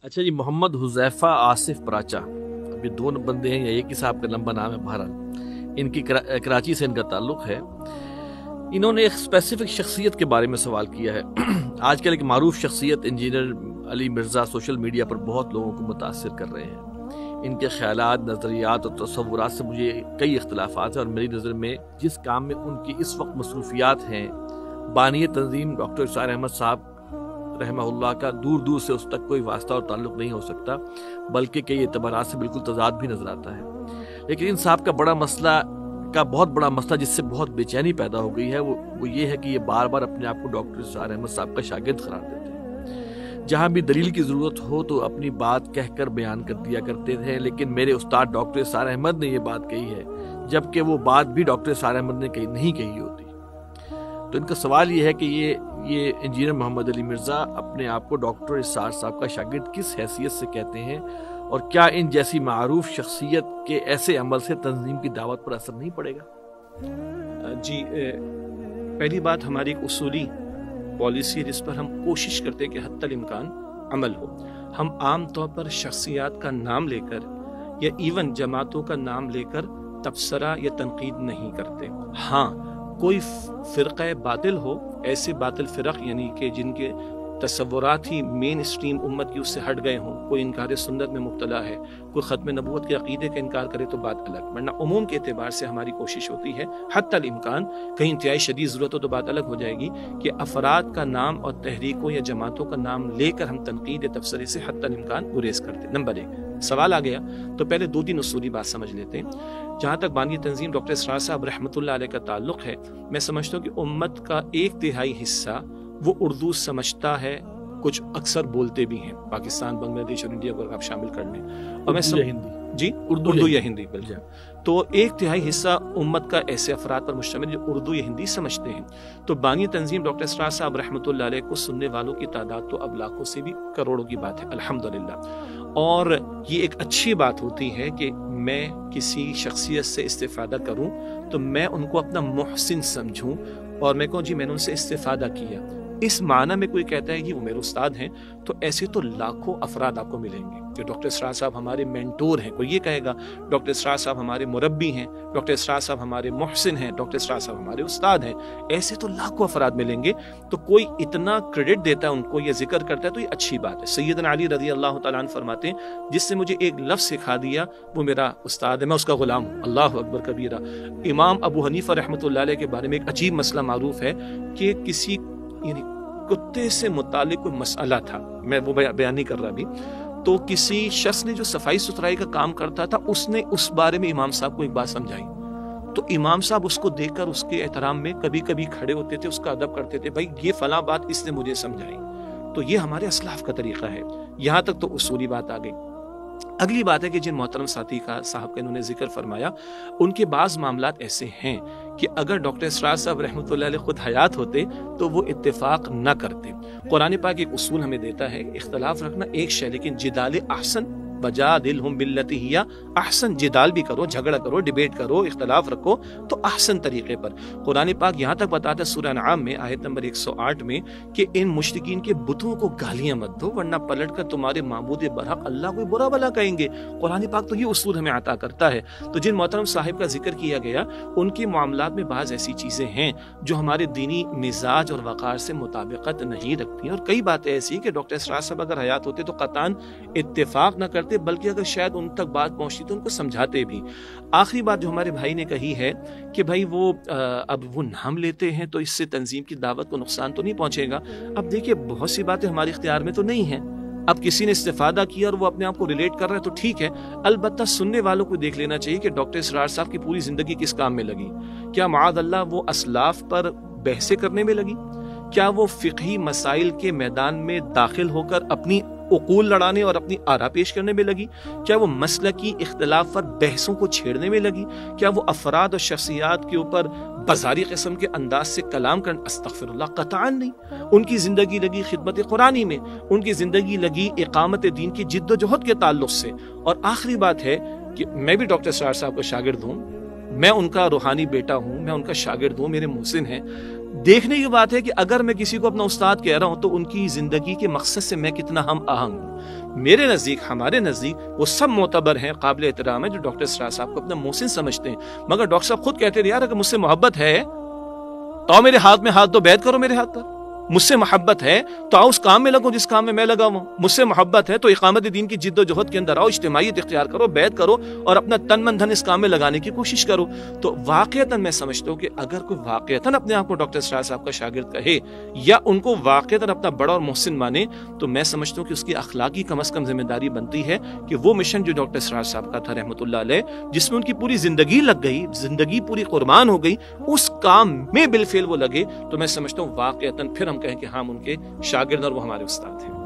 अच्छा जी, मोहम्मद हुज़ैफ़ा आसिफ पराचा, अभी दो बंदे हैं या एक ही साहब का लंबा नाम है। बहरहाल इनकी कराची से इनका ताल्लुक़ है। इन्होंने एक स्पेसिफिक शख्सियत के बारे में सवाल किया है। आजकल एक मारूफ शख्सियत engineer Ali Mirza social media पर बहुत लोगों को मुतासिर कर रहे हैं। इनके ख़यालात, नज़रियात और तसव्वुरात से मुझे कई इख्तिलाफ़ात हैं और मेरी नज़र में जिस काम में उनकी इस वक्त मसरूफ़ियात हैं, बानी तंज़ीम डॉक्टर इरशाद अहमद साहब रहमहुल्लाह का दूर दूर से उस तक कोई वास्ता और ताल्लुक़ नहीं हो सकता, बल्कि कई एतबारात से बिल्कुल तज़ाद भी नज़र आता है। लेकिन इन साहब का बहुत बड़ा मसला जिससे बहुत बेचैनी पैदा हो गई है वो ये है कि ये बार बार अपने आप को डॉक्टर इरशाद अहमद साहब का शागिर्द करार देते हैं। जहाँ भी दलील की ज़रूरत हो तो अपनी बात कहकर बयान कर दिया करते थे, लेकिन मेरे उस्ताद डॉक्टर इरशाद अहमद ने ये बात कही है, जबकि वो बात भी डॉक्टर इरशाद अहमद ने नहीं कही होती। तो इनका सवाल ये है कि ये इंजीनियर मोहम्मद अली मिर्ज़ा अपने आप को डॉक्टर इरशाद साहब का शागिर्द किस हैसियत से कहते हैं, और क्या इन जैसी मारूफ शख्सियत के ऐसे अमल से तंजीम की दावत पर असर नहीं पड़ेगा? जी, पहली बात, हमारी एक उसूली पॉलिसी है जिस पर हम कोशिश करते हैं कि हद तक इम्कान अमल हो। हम आम तौर पर शख्सियात का नाम लेकर या इवन जमातों का नाम लेकर तबसरा या तनकीद नहीं करते। हाँ, कोई फ़िरक़े बातिल हो, ऐसे बातिल फ़िरक़ यानी कि जिनके तसव्वुरात ही मेन स्ट्रीम उम्मत की उससे हट गए हों, कोई इनकार सुन्नत में मुब्तला है, कोई ख़त्म नबूवत के अक़ीदे का इनकार करे तो बात अलग, वरना उमूम के एतबार से हमारी कोशिश होती है हद तक इम्कान, कहीं इंतहाई शदीद ज़रूरत हो तो बात अलग हो जाएगी कि अफराद का नाम और तहरीकों या जमातों का नाम लेकर हम तनकीद या तबसरे से हद तक इम्कान गुरेज करते। नंबर एक, सवाल आ गया तो पहले दो तीन उसूली बात समझ लेते हैं। जहाँ तक बानी तंजीम डॉक्टर इरशाद साहब रहमतुल्लाह अलैह का ताल्लुक़ है, मैं समझता हूँ कि उम्मत का 1/3 हिस्सा वो उर्दू समझता है, कुछ अक्सर बोलते भी हैं, पाकिस्तान, बांग्लादेश और इंडिया को आप शामिल कर लें, और मैं हिंदी जी उर्दू या हिंदी बिल्कुल। तो 1/3 हिस्सा उम्मत का ऐसे अफराद पर मुश्तमिल जो उर्दू या हिंदी समझते हैं। तो बानी तंजीम डॉक्टर इरशाद साहब रहमतुल्लाह अलैह को सुनने वालों की तादाद तो अब लाखों से भी करोड़ों की बात है, अल्हम्दुलिल्लाह। और ये एक अच्छी बात होती है कि मैं किसी शख्सियत से इस्तिफादा करूं तो मैं उनको अपना मुहसिन समझूं और मैं कहूँ जी मैंने उनसे इस्तिफादा किया, इस माना में कोई कहता है कि वो मेरे उस्ताद हैं, तो ऐसे तो लाखों अफराद आपको मिलेंगे कि डॉक्टर इरशाद साहब हमारे मेंटोर हैं। कोई ये कहेगा डॉक्टर इरशाद साहब हमारे मुरब्बी हैं, डॉक्टर इरशाद साहब हमारे मुहसिन हैं, डॉक्टर इरशाद साहब हमारे उस्ताद हैं। ऐसे तो लाखों अफराद मिलेंगे। तो कोई इतना क्रेडिट देता है उनको, ये जिक्र करता है, तो ये अच्छी बात है। सैयदना अली रज़ी अल्लाह तआला अन्हु फरमाते हैं, जिससे मुझे एक लफ्ज़ सिखा दिया वो मेरा उस्ताद है, मैं उसका गुलाम हूँ। अल्लाहु अकबर कबीरा। इमाम अबू हनीफा रहमतुल्लाह अलैह के बारे में एक अजीब मसला मारूफ है कि किसी कुत्ते से मुतालिक कोई मसला था, मैं वो बयान नहीं कर रहा अभी, तो किसी शख्स ने जो सफाई सुथराई का काम करता था उसने उस बारे में इमाम साहब को एक बात समझाई, तो इमाम साहब उसको देखकर उसके एहतराम में कभी कभी खड़े होते थे, उसका अदब करते थे, भाई ये फला बात इसने मुझे समझाई। तो ये हमारे असलाफ का तरीका है। यहाँ तक तो उसूली बात आ गई। अगली बात है कि जिन मोहतरम साथी का साहब का इन्होंने जिक्र फरमाया, उनके बाज़ मामलात ऐसे हैं कि अगर डॉक्टर इरशाद साहब रहमतुल्लाह अलैह खुद हयात होते तो वो इत्तेफाक न करते। कुरान पाक एक उसूल हमें देता है, इख्तलाफ रखना एक शय, लेकिन जिदाल अहसन वजादिलहुम बिल्लती हिया अहसन, जिदाल भी करो, झगड़ा करो, डिबेट करो, इख्तलाफ रखो तो अहसन तरीके पर। कुरान पाक यहाँ तक बताता है सूरह अनआम में आयत नंबर 108 में कि इन मुश्रिकीन के बुतों को गालियां मत दो, वरना पलट कर तुम्हारे माबूद बरहक अल्लाह को बुरा भला कहेंगे। कुरान पाक तो ये उसूल हमें अता करता है। तो जिन मोहतरम साहिब का जिक्र किया गया, उनके मामलात में बाज़ ऐसी चीज़ें हैं जो हमारे दीनी मिजाज और वक़ार से मुताबिकत नहीं रखती, और कई बातें ऐसी कि डॉक्टर इरशाद साहब अगर हयात होते तो क़तअन इत्तेफाक न करते, बल्कि अगर शायद उन तक बात पहुंचती तो उनको समझाते भी। आखिरी बात जो हमारे भाई ने कही है कि भाई वो अब वो नाम लेते हैं तो इससे तंजीम की दावत को नुकसान तो नहीं पहुंचेगा। अब देखिए, बहुत सी बातें हमारे इख्तियार में तो नहीं है। अब किसी ने इस्तिफादा किया और वो अपने आप को रिलेट कर रहा है तो ठीक है, अलबत्ता सुनने वालों को देख लेना चाहिए कि डॉक्टर इरशाद साहब की पूरी जिंदगी किस काम में लगी। क्या माअज़ल्लाह वो असलाफ पर बहसें करने में लगी? क्या वो फ़िक़ही मसाइल के मैदान में दाखिल होकर अपनी उकूल लड़ाने और अपनी आरा पेश करने में लगी? क्या वो मसलकी इख्तिलाफ पर बहसों को छेड़ने में लगी? क्या वो अफराद और शख्सियात के ऊपर बाजारी किस्म के अंदाज से कलाम करने? अस्तग़फिरुल्लाह, क़तअन नहीं। उनकी ज़िंदगी लगी खिदमत कुरानी में, उनकी ज़िंदगी लगी इक़ामत दीन की जिद्दोजहद के ताल्लुक़ से। और आखिरी बात है कि मैं भी डॉक्टर इरशाद साहब का शागिर्द हूँ, मैं उनका रूहानी बेटा हूँ, मैं उनका शागिर्द हूँ, मेरे मुहसिन हैं। देखने की बात है कि अगर मैं किसी को अपना उस्ताद कह रहा हूं तो उनकी जिंदगी के मकसद से मैं कितना हम आहंग हूं। میرے نزدیک، ہمارے نزدیک وہ سب معتبر ہیں، قابل احترام ہیں جو ڈاکٹر اسرار صاحب کو اپنا محسن سمجھتے ہیں. مگر ڈاکٹر صاحب خود کہتے تھے یار اگر مجھ سے محبت ہے تو میرے ہاتھ میں ہاتھ دو، بیعت کرو میرے ہاتھ پر. مجھ سے محبت ہے تو آؤ اس کام میں لگو جس کام میں لگا ہوں. مجھ سے محبت ہے تو اقامت دین کی جد و جہد کے اندر آؤ، اجتماعیت اختیار کرو، بیعت کرو اور اپنا تن من دھن اس کام میں لگانے کی کوشش کرو. تو واقعتاً میں سمجھتا ہوں کہ اگر کوئی واقعتاً اپنے آپ کو ڈاکٹر اسرار صاحب کا شاگرد کہے یا ان کو واقعتاً اپنا بڑا اور محسن مانے، تو میں سمجھتا ہوں کہ اس کی اخلاقی کم از کم ذمہ داری بنتی ہے کہ وہ مشن جو ڈاکٹر اسرار صاحب کا تھا رحمۃ اللہ علیہ، جس میں ان کی پوری زندگی لگ گئی، زندگی پوری قربان ہو گئی، اس کام میں بالفعل وہ لگے، تو میں سمجھتا ہوں واقعتاً پھر ہم کہیں کہ ہم ان کے شاگرد اور وہ ہمارے استاد ہیں.